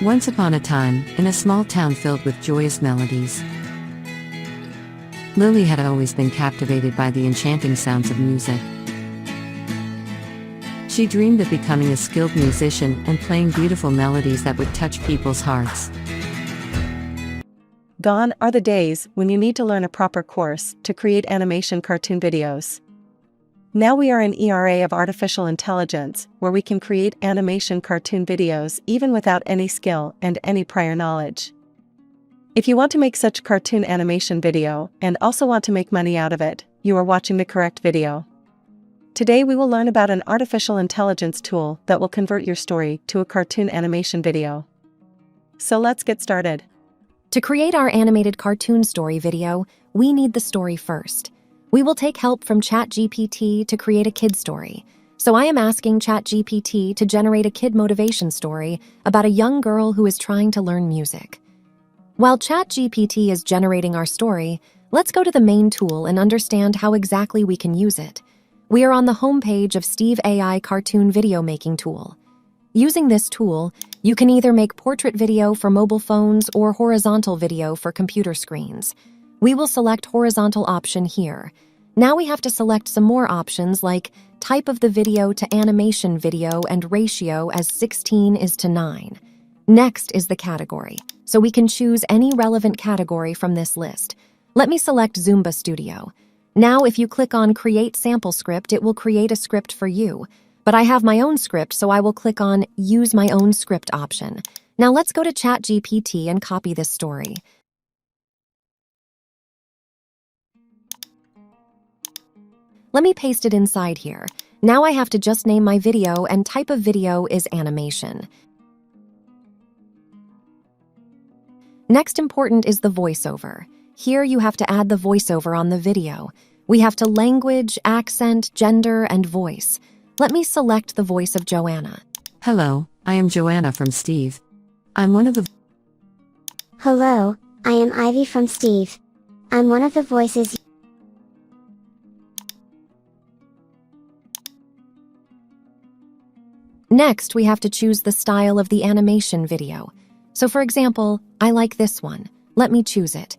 Once upon a time, in a small town filled with joyous melodies, Lily had always been captivated by the enchanting sounds of music. She dreamed of becoming a skilled musician and playing beautiful melodies that would touch people's hearts. Gone are the days when you need to learn a proper course to create animation cartoon videos. Now we are in an era of artificial intelligence, where we can create animation cartoon videos even without any skill and any prior knowledge. If you want to make such cartoon animation video and also want to make money out of it, you are watching the correct video. Today we will learn about an artificial intelligence tool that will convert your story to a cartoon animation video. So let's get started. To create our animated cartoon story video, we need the story first. We will take help from ChatGPT to create a kid story. So I am asking ChatGPT to generate a kid motivation story about a young girl who is trying to learn music. While ChatGPT is generating our story, let's go to the main tool and understand how exactly we can use it. We are on the homepage of Steve AI Cartoon Video Making Tool. Using this tool, you can either make portrait video for mobile phones or horizontal video for computer screens. We will select horizontal option here. Now we have to select some more options like type of the video to animation video and ratio as 16:9. Next is the category, so we can choose any relevant category from this list. Let me select Zumba Studio. Now if you click on Create Sample Script, it will create a script for you. But I have my own script, so I will click on Use My Own Script option. Now let's go to ChatGPT and copy this story. Let me paste it inside here. Now I have to just name my video, and type of video is animation. Next important is the voiceover. Here you have to add the voiceover on the video. We have to language, accent, gender, and voice. Let me select the voice of Joanna. Hello, I am Joanna from Steve. I'm one of the... Hello, I am Ivy from Steve. I'm one of the voices. Next, we have to choose the style of the animation video. So for example, I like this one. Let me choose it.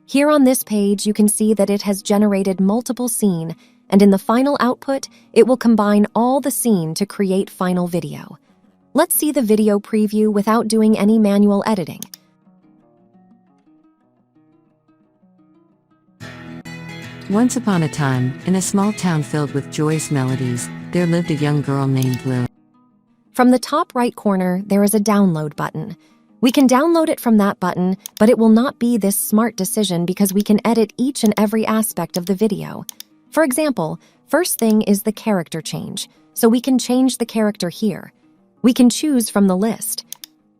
Here on this page, you can see that it has generated multiple scenes, and in the final output, it will combine all the scene to create final video. Let's see the video preview without doing any manual editing. Once upon a time, in a small town filled with joyous melodies, there lived a young girl named Lily. From the top right corner, there is a download button. We can download it from that button, but it will not be this smart decision because we can edit each and every aspect of the video. For example, first thing is the character change, so we can change the character here. We can choose from the list.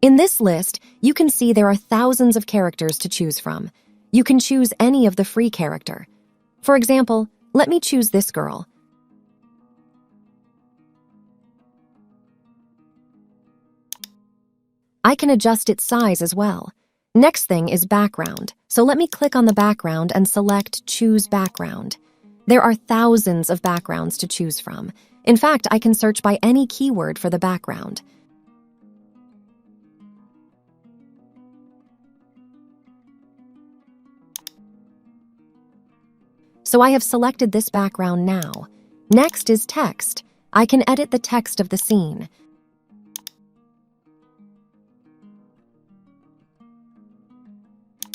In this list, you can see there are thousands of characters to choose from. You can choose any of the free character. For example, let me choose this girl. I can adjust its size as well. Next thing is background, so let me click on the background and select Choose Background. There are thousands of backgrounds to choose from. In fact, I can search by any keyword for the background. So I have selected this background now. Next is text. I can edit the text of the scene.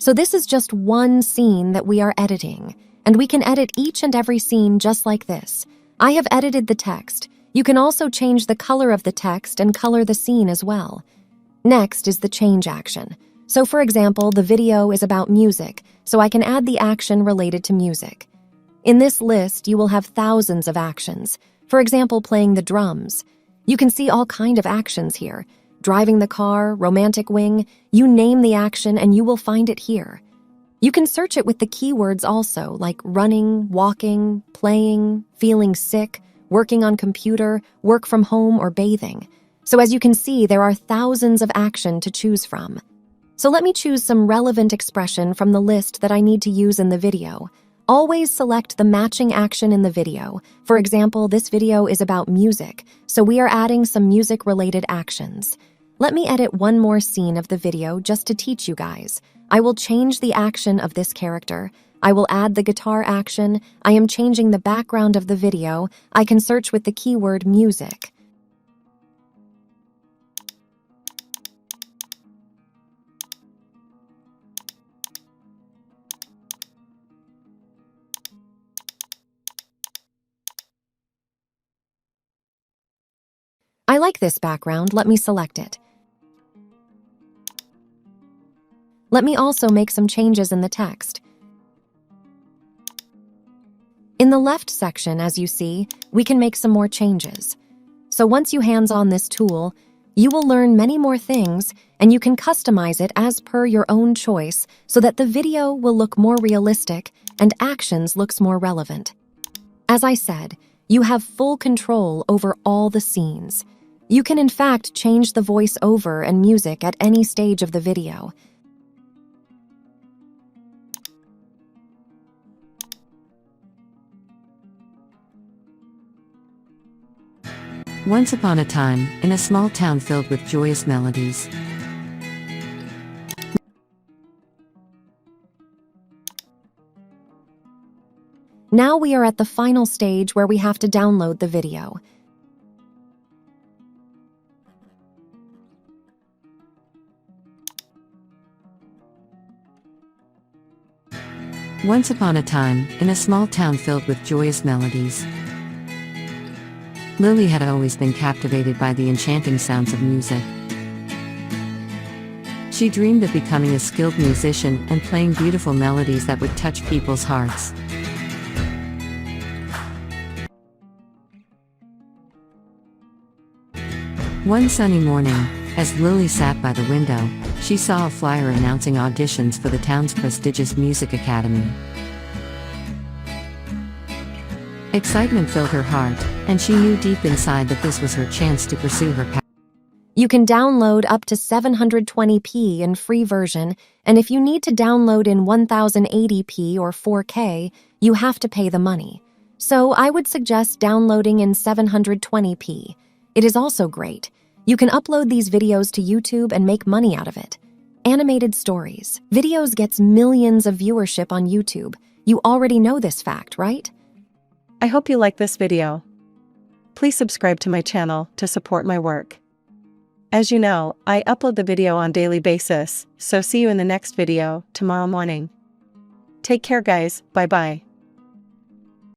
So this is just one scene that we are editing, and we can edit each and every scene just like this. I have edited the text. You can also change the color of the text and color the scene as well. Next is the change action. So for example, the video is about music, so I can add the action related to music. In this list, you will have thousands of actions. For example, playing the drums. You can see all kinds of actions here. Driving the car, romantic wing, you name the action and you will find it here. You can search it with the keywords also, like running, walking, playing, feeling sick, working on computer, work from home, or bathing. So as you can see, there are thousands of action to choose from. So let me choose some relevant expression from the list that I need to use in the video. Always select the matching action in the video. For example, this video is about music, so we are adding some music-related actions. Let me edit one more scene of the video just to teach you guys. I will change the action of this character. I will add the guitar action. I am changing the background of the video. I can search with the keyword music. I like this background, let me select it. Let me also make some changes in the text. In the left section, as you see, we can make some more changes. So once you hands-on this tool, you will learn many more things and you can customize it as per your own choice so that the video will look more realistic and actions looks more relevant. As I said, you have full control over all the scenes. You can in fact change the voiceover and music at any stage of the video. Once upon a time, in a small town filled with joyous melodies. Now we are at the final stage where we have to download the video. Once upon a time, in a small town filled with joyous melodies. Lily had always been captivated by the enchanting sounds of music. She dreamed of becoming a skilled musician and playing beautiful melodies that would touch people's hearts. One sunny morning, as Lily sat by the window, she saw a flyer announcing auditions for the town's prestigious music academy. Excitement filled her heart, and she knew deep inside that this was her chance to pursue her passion. You can download up to 720p in free version, and if you need to download in 1080p or 4K, you have to pay the money. So I would suggest downloading in 720p. It is also great. You can upload these videos to YouTube and make money out of it. Animated stories. Videos gets millions of viewership on YouTube. You already know this fact, right? I hope you like this video. Please subscribe to my channel to support my work. As you know, I upload the video on daily basis, so see you in the next video tomorrow morning. Take care guys, bye bye.